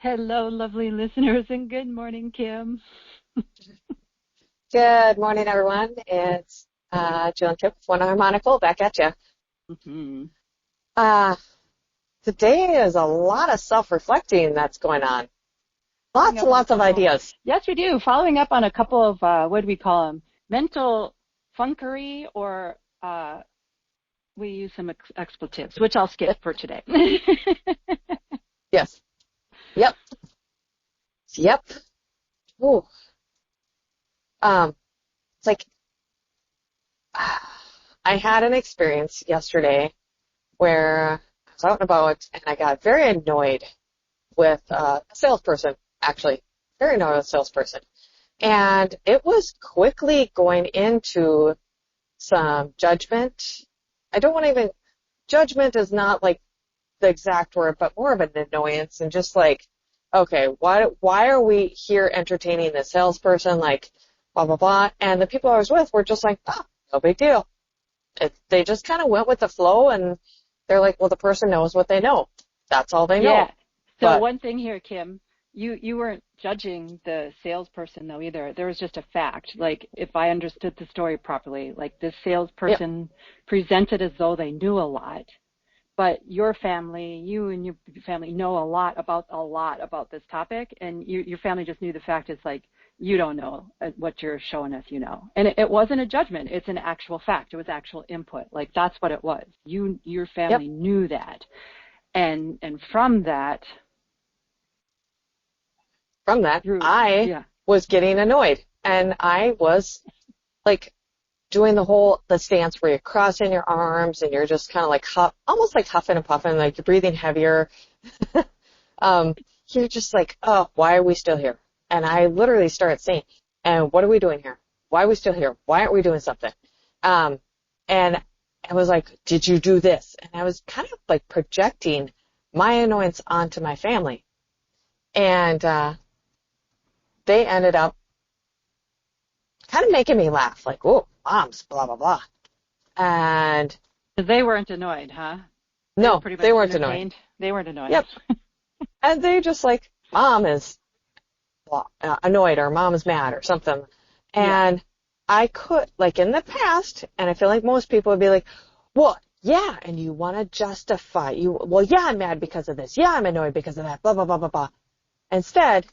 Hello, lovely listeners, and good morning, Kim. Good morning, everyone. It's Jill and Kip, One Harmonical, back at you. Mm-hmm. Uh, Today is a lot of self-reflecting that's going on. Lots and lots of ideas. Yes, we do. Following up on a couple of, what do we call them? Mental funkery, or we use some expletives, which I'll skip for today. Yes. Yep. Yep. Ooh. It's like I had an experience yesterday where I was out and about and I got very annoyed with a salesperson, actually. Very annoyed with a salesperson. And it was quickly going into some judgment. I don't want to even, judgment is not like the exact word, but more of an annoyance and just like, okay, why are we here entertaining the salesperson? Like, blah, blah, blah. And the people I was with were just like, oh, no big deal. They just kind of went with the flow and they're like, well, the person knows what they know. That's all they know. Yeah. So But one thing here, Kim, you weren't judging the salesperson though either. There was just a fact. Like, if I understood the story properly, like this salesperson presented as though they knew a lot, but your family, you and your family know a lot about this topic, and your family just knew the fact is like, you don't know what you're showing us, you know. And it wasn't a judgment. It's an actual fact. It was actual input. Like, that's what it was. Your family knew that. And from that, I was getting annoyed and I was like doing the stance where you're crossing your arms and you're just kind of like almost like huffing and puffing, like you're breathing heavier. You're just like, oh, why are we still here? And I literally started saying, and what are we doing here? Why are we still here? Why aren't we doing something? And I was like, did you do this? And I was kind of like projecting my annoyance onto my family. And they ended up kind of making me laugh, like, oh, moms, blah, blah, blah. And they weren't annoyed, huh? No, they weren't annoyed. They weren't annoyed. Yep. And they just like, mom is annoyed or mom is mad or something. And I could, like in the past, and I feel like most people would be like, well, yeah, and you want to justify, well, yeah, I'm mad because of this. Yeah, I'm annoyed because of that, blah, blah, blah, blah, blah. Instead,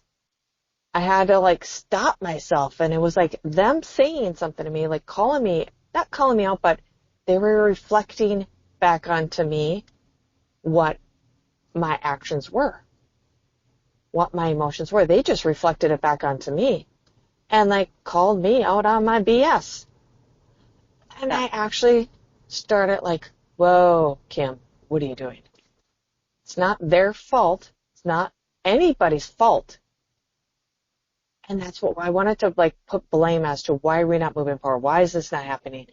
I had to like stop myself, and it was like them saying something to me, like not calling me out, but they were reflecting back onto me what my actions were, what my emotions were. They just reflected it back onto me and like called me out on my BS. And I actually started like, whoa, Kim, what are you doing? It's not their fault. It's not anybody's fault. And that's what I wanted to like put blame as to why are we not moving forward? Why is this not happening?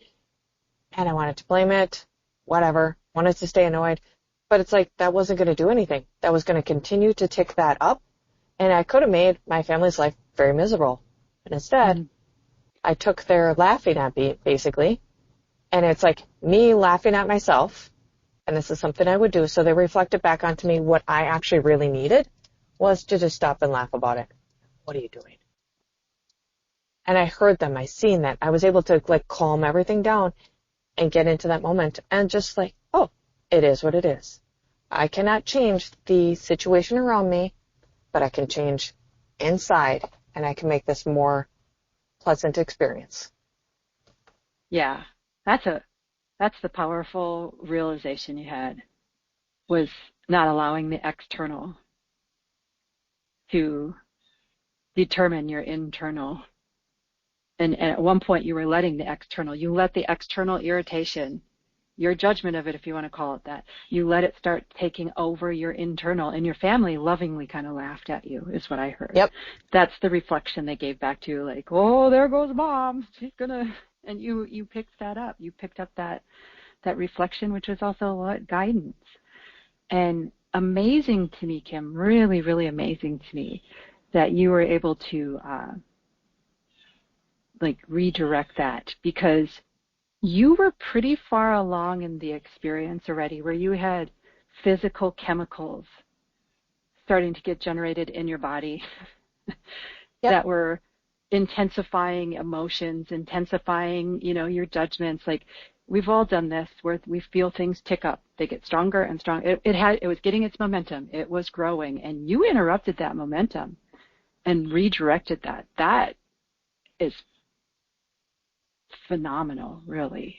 And I wanted to blame it, whatever, wanted to stay annoyed. But it's like that wasn't going to do anything. That was going to continue to tick that up. And I could have made my family's life very miserable. And instead, I took their laughing at me, basically. And it's like me laughing at myself. And this is something I would do. So they reflected back onto me what I actually really needed was to just stop and laugh about it. What are you doing? And I heard them. I seen that. I was able to like calm everything down and get into that moment and just like, oh, it is what it is. I cannot change the situation around me, but I can change inside and I can make this more pleasant experience. Yeah, that's the powerful realization you had, was not allowing the external to determine your internal. And at one point you were letting the external, you let the external irritation, your judgment of it, if you want to call it that, you let it start taking over your internal, and your family lovingly kind of laughed at you, is what I heard. Yep. That's the reflection they gave back to you, like, oh, there goes mom. She's gonna, and you picked that up. You picked up that reflection, which was also what? Guidance. And amazing to me, Kim, really, really amazing to me that you were able to like redirect that, because you were pretty far along in the experience already where you had physical chemicals starting to get generated in your body Yep. that were intensifying emotions, intensifying, your judgments. Like, we've all done this where we feel things tick up. They get stronger and stronger. It was getting its momentum. It was growing, and you interrupted that momentum and redirected that. That is phenomenal, really.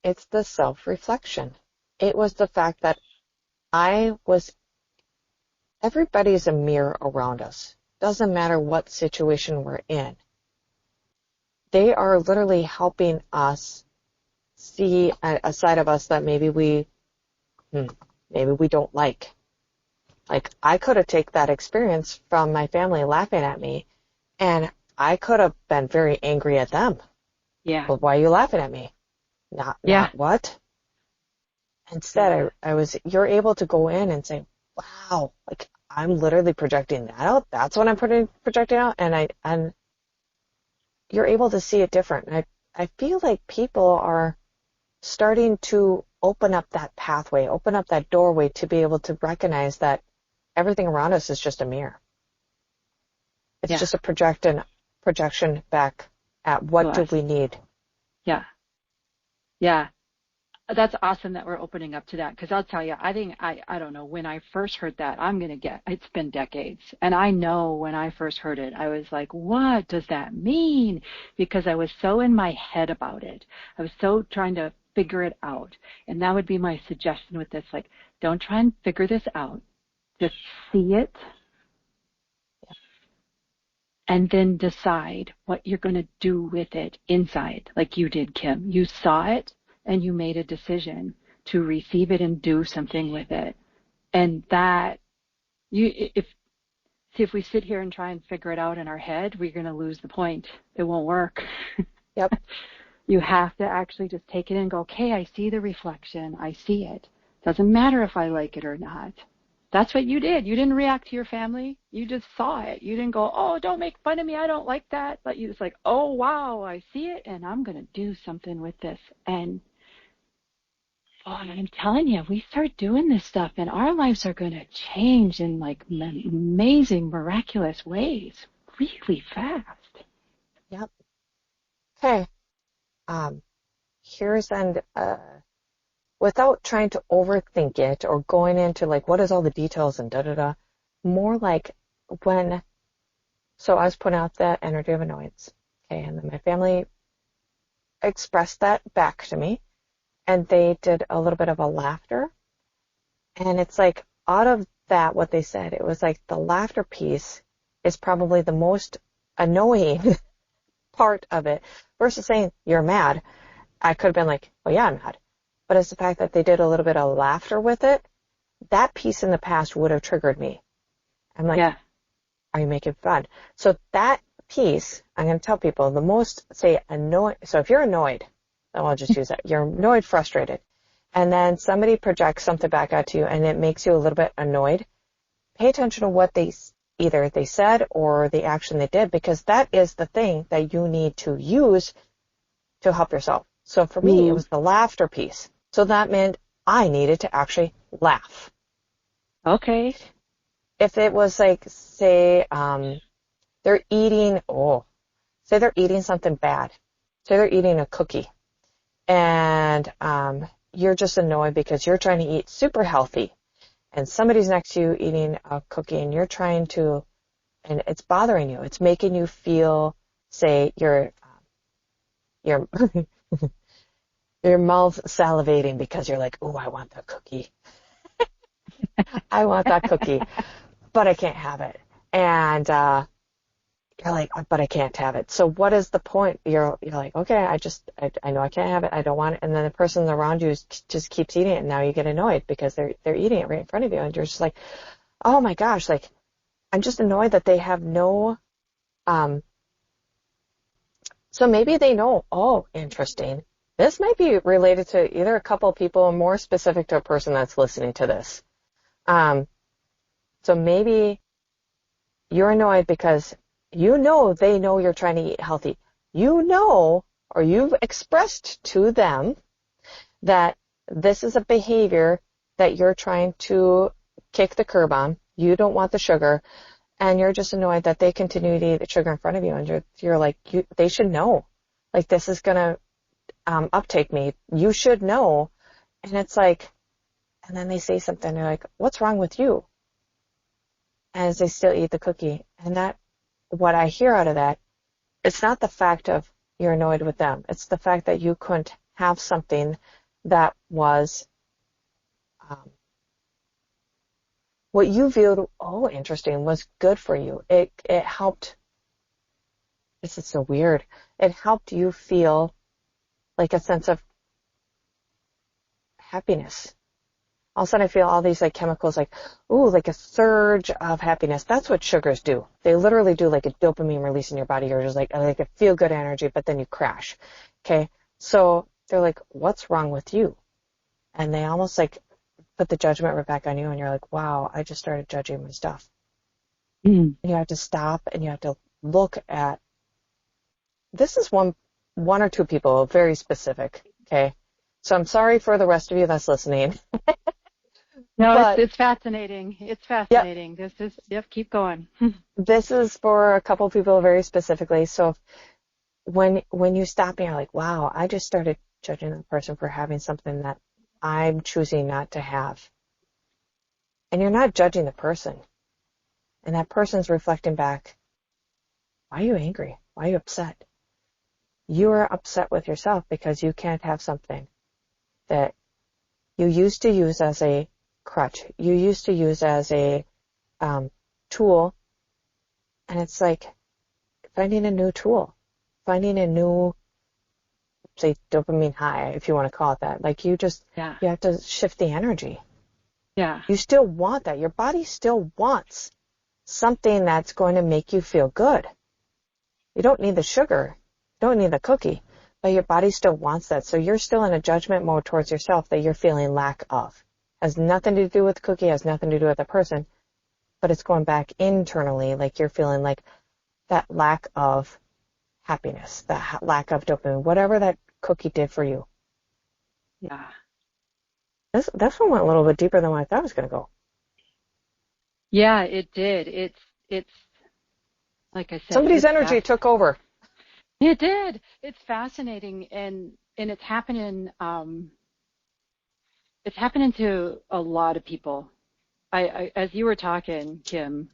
It's the self-reflection. It was the fact that everybody's a mirror around us. Doesn't matter what situation we're in. They are literally helping us see a side of us that maybe we don't like. Like, I could have taken that experience from my family laughing at me, and I could have been very angry at them. Yeah. Well, why are you laughing at me? Not what? Instead, you're able to go in and say, wow, like, I'm literally projecting that out. That's what I'm projecting out. And you're able to see it different. And I feel like people are starting to open up that pathway, open up that doorway to be able to recognize that everything around us is just a mirror. It's just a projection back at what do we need. Yeah. Yeah. That's awesome that we're opening up to that, because I'll tell you, I think, I don't know, when I first heard that, it's been decades. And I know when I first heard it, I was like, what does that mean? Because I was so in my head about it. I was so trying to figure it out. And that would be my suggestion with this, like, don't try and figure this out. Just see it. And then decide what you're going to do with it inside, like you did, Kim. You saw it, and you made a decision to receive it and do something with it. And that, if we sit here and try and figure it out in our head, we're going to lose the point. It won't work. Yep. You have to actually just take it and go, okay, I see the reflection. I see it. Doesn't matter if I like it or not. That's what you did. You didn't react to your family. You just saw it. You didn't go, oh, don't make fun of me. I don't like that. But you just like, oh, wow, I see it, and I'm going to do something with this. And I'm telling you, we start doing this stuff, and our lives are going to change in like amazing, miraculous ways, really fast. Yep. Okay. Here's without trying to overthink it or going into like, what is all the details and da-da-da, more like so I was putting out that energy of annoyance. Okay. And then my family expressed that back to me, and they did a little bit of a laughter. And it's like, out of that, what they said, it was like the laughter piece is probably the most annoying part of it versus saying you're mad. I could have been like, oh yeah, I'm mad. But it's the fact that they did a little bit of laughter with it. That piece in the past would have triggered me. I'm like, are you making fun? So that piece, I'm going to tell people the most, say, annoyed. So if you're annoyed, I'll just use that. You're annoyed, frustrated, and then somebody projects something back at you and it makes you a little bit annoyed. Pay attention to what either they said or the action they did, because that is the thing that you need to use to help yourself. So for me, it was the laughter piece. So that meant I needed to actually laugh. Okay. If it was like, say, they're eating something bad. Say they're eating a cookie. And you're just annoyed because you're trying to eat super healthy. And somebody's next to you eating a cookie, and you're trying to, and it's bothering you. It's making you feel, say, your mouth salivating because you're like, oh, I want that cookie. I want that cookie, but I can't have it. And you're like, but I can't have it. So what is the point? You're like, okay, I know I can't have it. I don't want it. And then the person around you just keeps eating it. And now you get annoyed because they're eating it right in front of you. And you're just like, oh my gosh, like, I'm just annoyed that they have no, so maybe they know, oh, interesting. This might be related to either a couple of people or more specific to a person that's listening to this. So maybe you're annoyed because you know they know you're trying to eat healthy. You know, or you've expressed to them that this is a behavior that you're trying to kick the curb on. You don't want the sugar, and you're just annoyed that they continue to eat the sugar in front of you, and you're like, they should know. Like, this is going to uptake me. You should know. And it's like, and then they say something, they're like, what's wrong with you? As they still eat the cookie. And that, what I hear out of that, it's not the fact of you're annoyed with them. It's the fact that you couldn't have something that was what you viewed, interesting, was good for you. It helped. This is so weird. It helped you feel like a sense of happiness. All of a sudden I feel all these like chemicals like, like a surge of happiness. That's what sugars do. They literally do like a dopamine release in your body. You're just like a feel good energy, but then you crash. Okay. So they're like, what's wrong with you? And they almost like put the judgment right back on you. And you're like, wow, I just started judging my stuff. And you have to stop and you have to look at, this is one or two people, very specific. Okay. So I'm sorry for the rest of you that's listening. No, it's fascinating. It's fascinating. Yep. Keep going. This is for a couple people very specifically. So when you stop and you're like, wow, I just started judging the person for having something that I'm choosing not to have. And you're not judging the person. And that person's reflecting back, why are you angry? Why are you upset? You are upset with yourself because you can't have something that you used to use as a crutch. You used to use as a tool. And it's like finding a new tool, finding a new, say, dopamine high, if you want to call it that. Like you have to shift the energy. Yeah. You still want that. Your body still wants something that's going to make you feel good. You don't need the sugar. You don't need the cookie. But your body still wants that. So you're still in a judgment mode towards yourself that you're feeling lack of. Has nothing to do with the cookie, has nothing to do with the person. But it's going back internally, like you're feeling like that lack of happiness, that lack of dopamine, whatever that cookie did for you. Yeah. This one went a little bit deeper than what I thought it was going to go. Yeah, it did. It's like I said. Somebody's energy took over. It did. It's fascinating, and it's happening. It's happening to a lot of people. I as you were talking, Kim,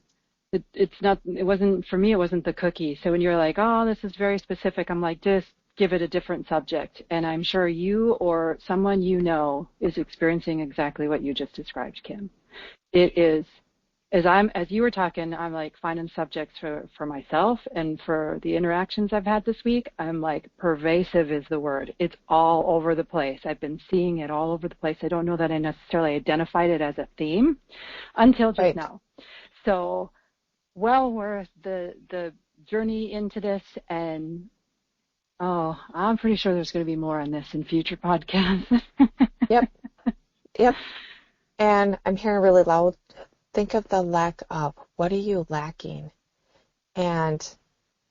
it wasn't for me. It wasn't the cookie. So when you're like, oh, this is very specific, I'm like, just give it a different subject. And I'm sure you or someone you know is experiencing exactly what you just described, Kim. It is, as you were talking, I'm like finding subjects for myself and for the interactions I've had this week. I'm like, pervasive is the word. It's all over the place. I've been seeing it all over the place. I don't know that I necessarily identified it as a theme until just now. So well worth the journey into this, and I'm pretty sure there's going to be more on this in future podcasts. Yep. And I'm hearing really loud, think of the lack of. What are you lacking? And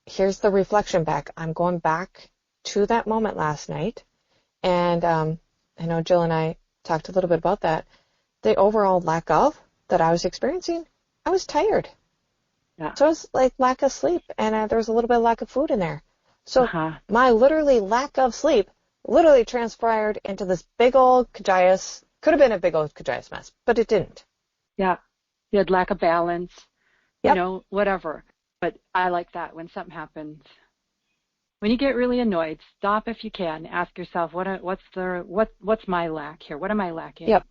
here's the reflection back. I'm going back to that moment last night. And I know Jill and I talked a little bit about that. The overall lack of that I was experiencing, I was tired. Yeah. So it was like lack of sleep, and there was a little bit of lack of food in there. So my literally lack of sleep literally transpired into this big old cajias. Could have been a big old cajias mess, but it didn't. Yeah. You had lack of balance, whatever. But I like that when something happens. When you get really annoyed, stop if you can. Ask yourself, what's my lack here? What am I lacking? Yep.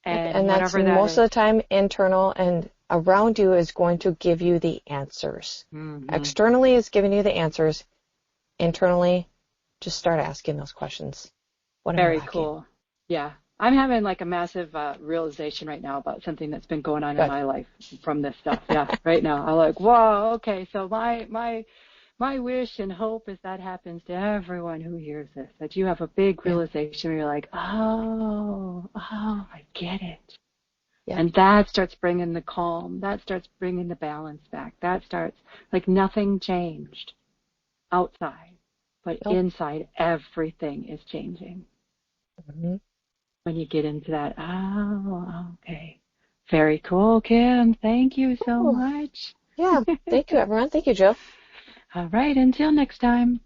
And that's most of the time internal, and around you is going to give you the answers. Mm-hmm. Externally is giving you the answers. Internally, just start asking those questions. What am I lacking? Very cool. Yeah. I'm having like a massive realization right now about something that's been going on in my life from this stuff. Yeah, right now. I'm like, whoa, okay, so my wish and hope is that happens to everyone who hears this, that you have a big realization where you're like, oh, I get it. Yeah. And that starts bringing the calm. That starts bringing the balance back. That starts, like nothing changed outside, but inside everything is changing. Mm-hmm. when you get into that. Oh, okay. Very cool, Kim. Thank you so Oh, much. yeah. Thank you, everyone. Thank you, Jill. All right, until next time.